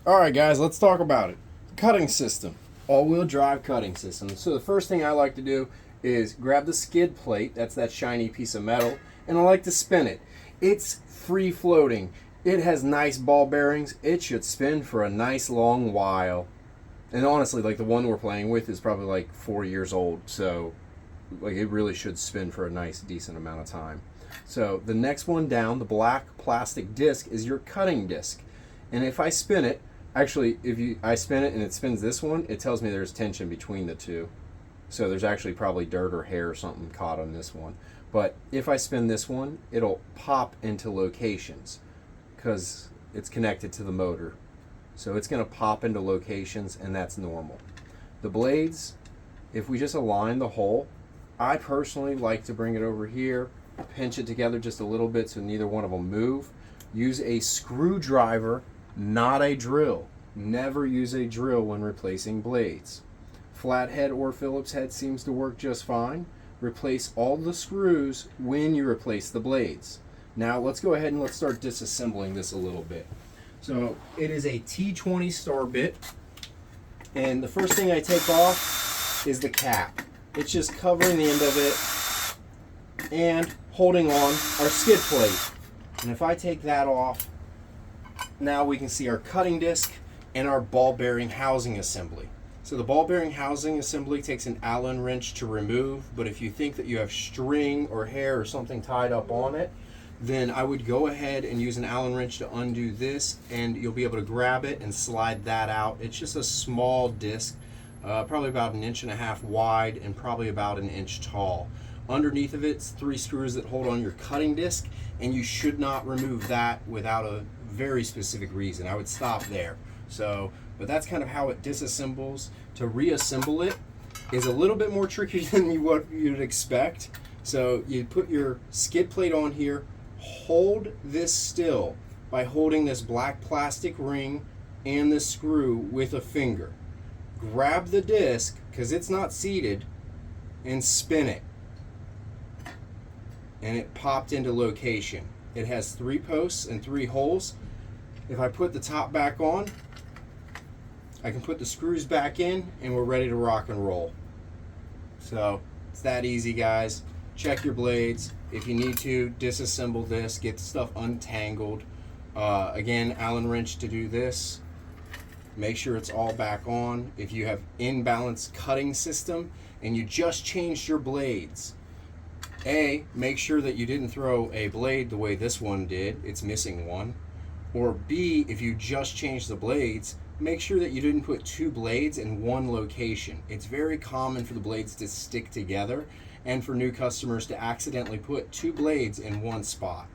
Alright guys, let's talk about it. Cutting system. All-wheel drive cutting system. So the first thing I like to do is grab the skid plate, that's that shiny piece of metal, and I like to spin it. It's free floating. It has nice ball bearings. It should spin for a nice long while. And honestly, like the one we're playing with is probably like 4 years old, so like it really should spin for a nice decent amount of time. So the next one down, the black plastic disc, is your cutting disc. And if I spin it, actually, I spin it and it spins this one, it tells me there's tension between the two. So there's actually probably dirt or hair or something caught on this one. But if I spin this one, it'll pop into locations because it's connected to the motor. So it's going to pop into locations, and that's normal. The blades, if we just align the hole, I personally like to bring it over here, pinch it together just a little bit so neither one of them move. Use a screwdriver, not a drill. Never use a drill when replacing blades. Flathead or Phillips head seems to work just fine. Replace all the screws when you replace the blades. Now let's go ahead and let's start disassembling this a little bit. So it is a T20 star bit, and the first thing I take off is the cap. It's just covering the end of it and holding on our skid plate. And if I take that off, now we can see our cutting disc and our ball bearing housing assembly. So the ball bearing housing assembly takes an Allen wrench to remove, but if you think that you have string or hair or something tied up on it, then I would go ahead and use an Allen wrench to undo this, and you'll be able to grab it and slide that out. It's just a small disc, probably about 1.5 inches wide and probably about 1 inch tall. Underneath of it's 3 screws that hold on your cutting disc, and you should not remove that without a very specific reason. I would stop there. But that's kind of how it disassembles. To reassemble it is a little bit more tricky than what you'd expect. So you put your skid plate on here, hold this still by holding this black plastic ring and this screw with a finger. Grab the disc, because it's not seated, and spin it. And it popped into location. It has 3 posts and 3 holes. If I put the top back on, I can put the screws back in and we're ready to rock and roll. So it's that easy, guys. Check your blades. If you need to, disassemble this, get the stuff untangled. Again, Allen wrench to do this. Make sure it's all back on. If you have imbalanced cutting system and you just changed your blades, make sure that you didn't throw a blade the way this one did. It's missing one. Or B, if you just changed the blades, make sure that you didn't put 2 blades in one location. It's very common for the blades to stick together and for new customers to accidentally put 2 blades in one spot.